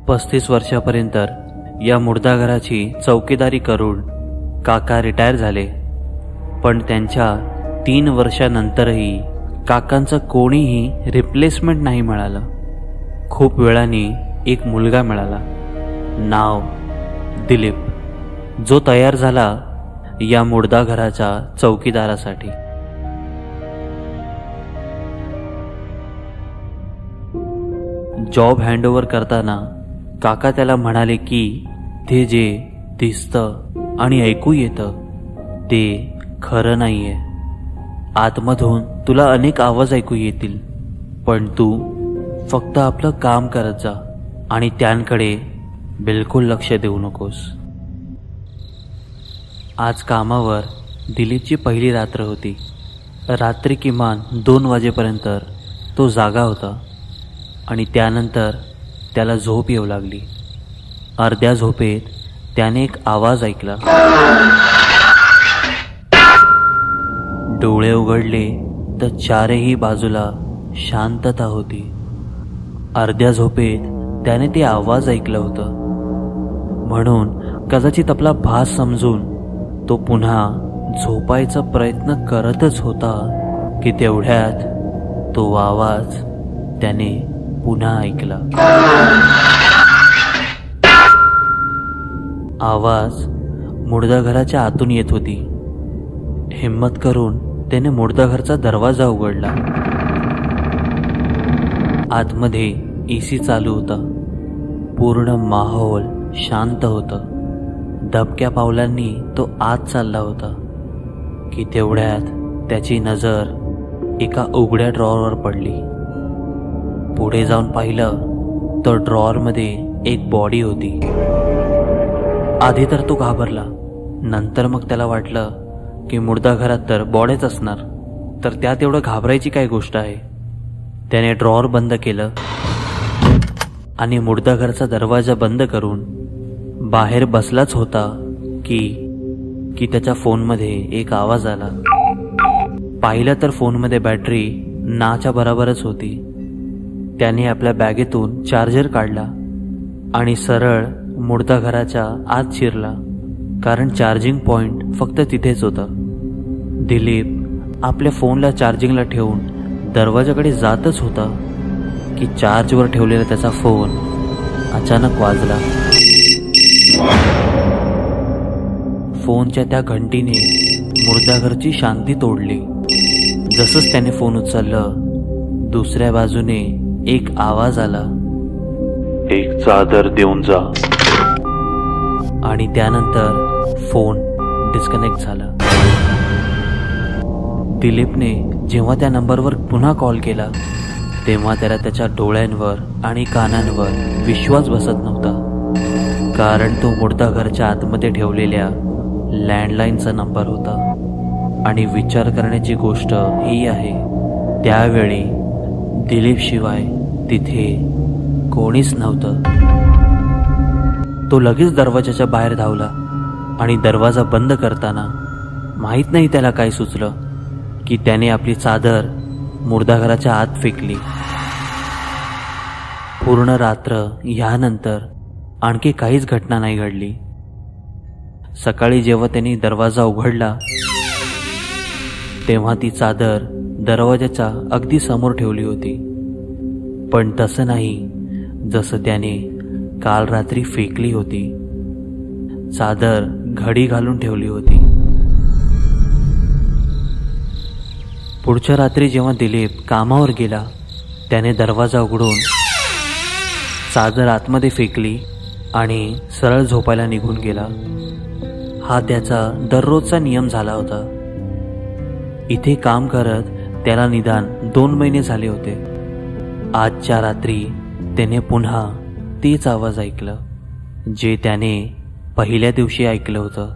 35 वर्षापर्यंत या मुर्दा घराची चौकीदारी करून काका रिटायर झाले. पण त्यांच्या 3 वर्षानंतरही काकांचं कोणीही रिप्लेसमेंट नाही मिळालं. खूप वेळाने एक मुलगा मिळाला, नाव दिलीप, जो तयार झाला या मुर्दा घराच्या चौकीदारासाठी. जॉब हँडओव्हर करताना काका त्याला म्हणाले की ते जे दिसतं आणि ऐकू येतं ते खरं नाहीये. आतमधून तुला अनेक आवाज ऐकू येतील, पण तू फक्त आपलं काम करत जा आणि त्यांकडे बिलकुल लक्ष देऊ नकोस. आज कामावर दिलीपची पहिली रात्र होती. रात्री किमान 2 वाजेपर्यंत तो जागा होता आणि त्यानंतर त्याला झोप येऊ लागली. अर्ध्या झोपेत त्याने एक आवाज ऐकला. डोळे उघडले तर चारही बाजूला शांतता होती. अर्ध्या झोपेत त्याने ते आवाज ऐकलं होतं, म्हणून कदाचित आपला भास समजून तो पुन्हा झोपायचा प्रयत्न करतच होता की तेवढ्यात तो आवाज त्याने पुन्हा ऐकला. आवाज मुर्दा घराच्या आतून येत होती. हिम्मत करून त्याने मुर्दा घरचा दरवाजा उघडला. आतमध्ये एसी चालू होता. पूर्ण माहोल शांत होतं. दबक्या पावलांनी तो आत चालला होता की तेवढ्यात त्याची नजर एका उघड्या ड्रॉवरवर पडली. पुढे जाऊन पाहिलं तर ड्रॉवरमध्ये एक बॉडी होती. आधी तर तो घाबरला. नंतर मग त्याला वाटलं की मुर्दा घरात तर बॉडीच असणार, तर त्यात एवढं घाबरायची काय गोष्ट आहे. त्याने ड्रॉवर बंद केलं आणि मुर्दा घरचा दरवाजा बंद करून बाहेर बसलाच होता की त्याच्या फोनमध्ये एक आवाज आला. पाहिलं तर फोनमध्ये बॅटरी नाच्या बरोबरच होती. त्याने आपल्या बॅगेतून चार्जर काढला आणि सरळ मुर्दा घराच्या आत शिरला, कारण चार्जिंग पॉइंट फक्त तिथेच होता. दिलीप आपल्या फोनला चार्जिंगला ठेवून दरवाजाकडे जातच होता की चार्जवर ठेवलेला त्याचा फोन अचानक वाजला. फोनच्या त्या घंटीने मुर्दा घरची शांती तोडली. जसंच त्याने फोन उचललं, दुसऱ्या बाजूने एक आवाज आला, एक चादर देऊन जा. आणि त्यानंतर फोन डिस्कनेक्ट झाला. दिलीपने जेव्हा त्या नंबरवर पुन्हा कॉल केला तेव्हा त्याला त्याच्या डोळ्यांवर आणि कानांवर विश्वास बसत नव्हता, कारण तो मुर्दा घरच्या आतमध्ये ठेवलेल्या लँडलाईनचा नंबर होता. आणि विचार करण्याची गोष्ट ही आहे, त्यावेळी दिलीप शिवाय तिथे कोणीच नव्हतं. तो लगेच दरवाजाच्या बाहेर धावला आणि दरवाजा बंद करताना माहीत नाही त्याला काय सुचलं की त्याने आपली चादर मुर्दा घराच्या आत फेकली. पूर्ण रात्र यानंतर आणखी काहीच घटना नाही घडली. सकाळी जेव्हा त्यांनी दरवाजा उघडला तेव्हा ती चादर दरवाजाच्या अगदी समोर ठेवली होती, पण तसं नाही जसं त्याने काल रात्री फेकली होती. चादर घडी घालून ठेवली होती. पुढच्या रात्री जेव्हा दिलीप कामावर गेला त्याने दरवाजा उघडून चादर आतमध्ये फेकली आणि सरळ झोपायला निघून गेला. हा त्याचा दररोजचा नियम झाला होता. इथे काम करत त्याला निदान 2 महिने झाले होते. आजच्या रात्री त्याने पुन्हा तेच आवाज ऐकलं जे त्याने पहिल्या दिवशी ऐकलं होतं.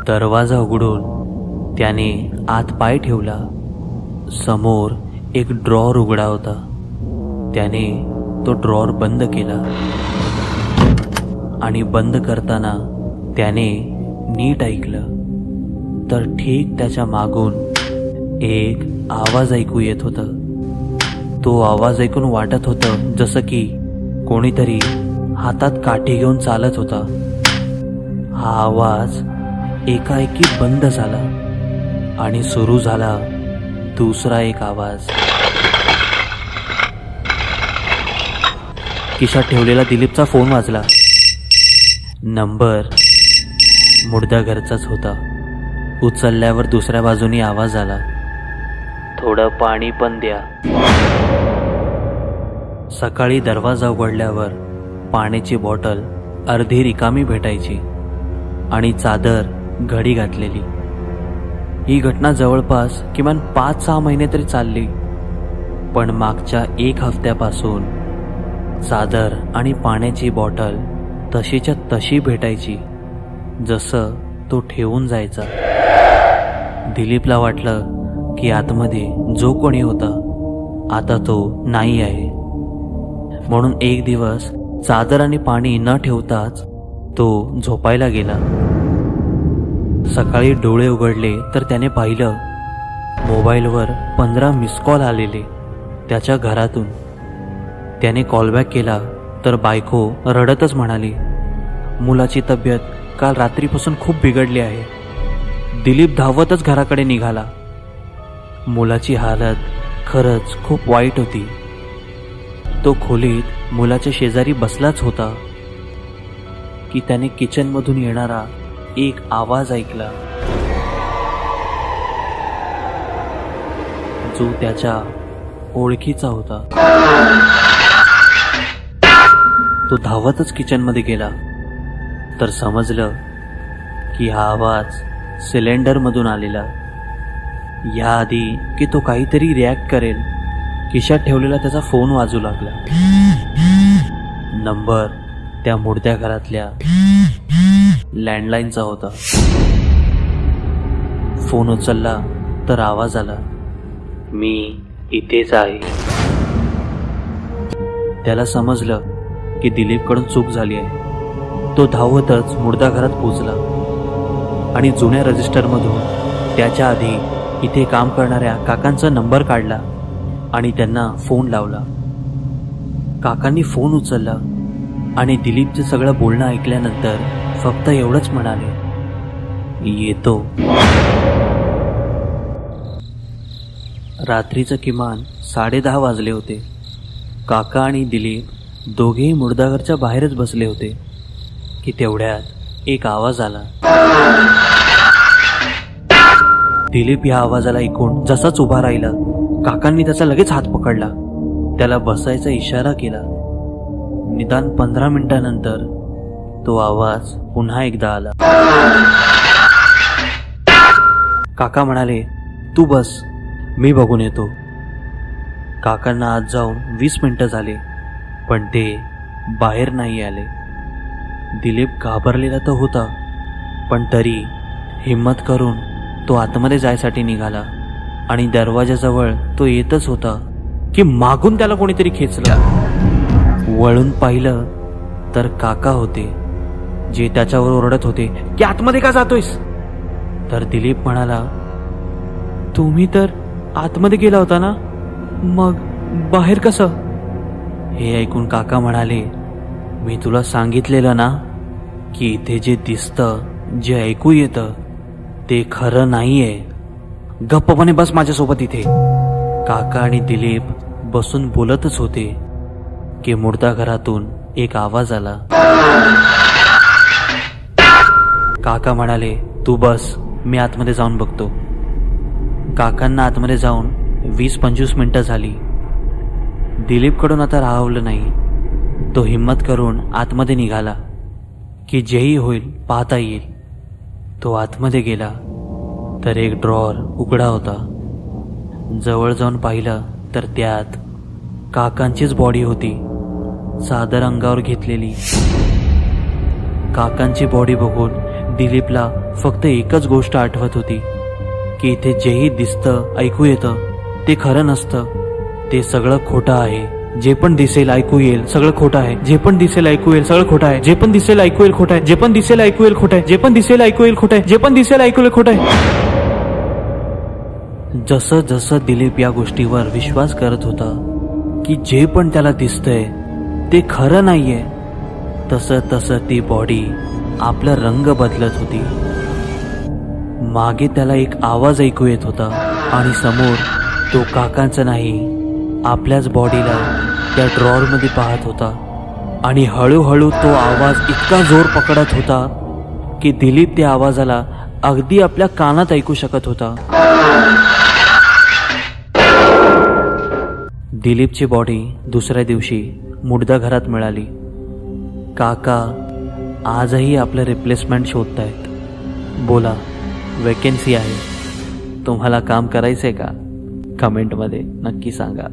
दरवाजा उघडून त्याने आत पाय ठेवला. समोर एक ड्रॉवर उघडा होता. त्याने तो ड्रॉवर बंद केला आणि बंद करताना त्याने नीट ऐकलं तर ठीक त्याच्या मागून एक आवाज ऐकू येत होता. तो आवाज ऐकून वाटत होतं जसं की कोणीतरी हातात काठी घेऊन चालत होता. हा आवाज एकाएकी बंद झाला आणि सुरू झाला दुसरा एक आवाज. खिशात ठेवलेला दिलीपचा फोन वाजला. नंबर मुर्दाघरचाच होता. उचलल्यावर दुसऱ्या बाजूनी आवाज आला, थोडं पाणी पण द्या. सकाळी दरवाजा उघडल्यावर पाण्याची बॉटल अर्धी रिकामी भेटायची आणि चादर घडी घातलेली. ही घटना जवळपास किमान 5-6 महिने तरी चालली. पण मागच्या 1 हफ्त्यापासून चादर आणि पाण्याची बॉटल तशीच्या तशी भेटायची, जसं तो ठेवून जायचा. दिलीपला वाटलं की आतमध्ये जो कोणी होता आता तो नाही आहे. म्हणून एक दिवस चादर आणि पाणी न ठेवताच तो झोपायला गेला. सकाळी डोळे उघडले तर त्याने पाहिलं मोबाईलवर 15 मिस कॉल आलेले त्याच्या घरातून. त्याने कॉलबॅक केला तर बायको रडतच म्हणाली, मुलाची तब्येत काल रात्रीपासून खूप बिघडली आहे. दिलीप धावतच घराकडे निघाला. मुलाची हालत खरंच खूप वाईट होती. तो खोलीत मुलाच्या शेजारी बसलाच होता की त्याने किचनमधून येणारा एक आवाज ऐकला, जो त्याच्या ओळखीचा होता. तो धावतच किचनमध्ये गेला तर समजलं की हा आवाज सिलेंडरमधून आलेला. याआधी की तो काहीतरी रिॲक्ट करेल, खिशात ठेवलेला त्याचा फोन वाजू लागला. नंबर त्या मुर्द्या घरातल्या लँडलाईनचा होता. फोन उचलला तर आवाज आला, मी इथेच आहे. त्याला समजलं की दिलीपकडून चूक झाली आहे. तो धावतच मुर्दा घरात पोचला आणि जुन्या रजिस्टरमधून त्याच्या आधी इथे काम करणाऱ्या काकांचा नंबर काढला आणि त्यांना फोन लावला. काकांनी फोन उचलला आणि दिलीपचं सगळं बोलणं ऐकल्यानंतर फक्त एवढंच म्हणाले, येतो. रात्रीचं किमान 10:30 वाजले होते. काका आणि दिलीप दोघेही मुर्दाघरच्या बाहेरच बसले होते की तेवढ्यात एक आवाज आला. दिलीप या आवाजाला ऐकून जसाच उभा राहिला. काकांनी त्याचा लगेच हात पकडला, त्याला बसायचा इशारा केला. निदान 15 मिनिटांनंतर तो आवाज पुन्हा एकदा आला. काका म्हणाले, तू बस, मी बघून येतो. काकांना आत जाऊन 20 मिनिटं झाले पण ते बाहेर नाही आले. दिलीप घाबरलेला तर होता पण तरी हिम्मत करून तो आतमध्ये जायसाठी निघाला आणि दरवाजाजवळ तो येतच होता की मागून त्याला कोणीतरी खेचलं. वळून पाहिलं तर काका होते, जे त्याच्यावर ओरडत होते की आतमध्ये का जातोयस. तर दिलीप म्हणाला, तुम्ही तर आतमध्ये गेला होता ना, मग बाहेर कसं. हे ऐकून काका म्हणाले, मी तुला सांगितलेलं ना की इथे जे दिसतं, जे ऐकू येतं ते खरं नाहीये. गप्पपणे बस माझ्यासोबत इथे. काका आणि दिलीप बसून बोलतच होते की मुर्दा घरातून एक आवाज आला. काका म्हणाले, तू बस, मी आतमध्ये जाऊन बघतो. काकांना आतमध्ये जाऊन 20-25 मिनिटं झाली. दिलीपकडून आता राहवलं नाही. तो हिम्मत करून आतमध्ये निघाला की जेही होईल पाहता येईल. तो आतमध्ये गेला तर एक ड्रॉअर उघडा होता. जवळ जाऊन पाहिलं तर त्यात काकांचीच बॉडी होती, चादर अंगावर घेतलेली. काकांची बॉडी बघून दिलीपला फक्त एकच गोष्ट आठवत होती की इथे जेही दिसतं, ऐकू येतं ते खरं नसतं. ते सगळं खोटं आहे. जे पण दिसेल ऐकू येईल सगळं खोटं आहे. जे पण दिसेल ऐकू येईल सगळं खोटं आहे. जे पण दिसेल ऐकू येईल खोटं आहे. जे पण दिसेल ऐकू येईल खोटं आहे. जे पण दिसेल ऐकू येईल खोटं आहे. जे पण दिसेल ऐकू येईल खोटं आहे. जसं जसं दिलीप या गोष्टीवर विश्वास करत होता की जे पण त्याला दिसतंय ते खरं नाहीये. तसं तसं ती बॉडी आपला रंग बदलत होती. मागे त्याला एक आवाज ऐकू येत होता आणि समोर तो काकांचा नाही, आपल्याच बॉडीला त्या ड्रॉअरमध्ये पाहत होता. आणि हळूहळू तो आवाज इतका जोर पकडत होता की दिलीप त्या आवाजाला अगदी आपल्या कानात ऐकू शकत होता. दिलीपची बॉडी दुसऱ्या दिवशी मुर्दा घरात मिळाली. काका आजही आपलं रिप्लेसमेंट शोधतायत. बोला, वेकेन्सी आहे, तुम्हाला काम करायचंय का? कमेंटमध्ये नक्की सांगा.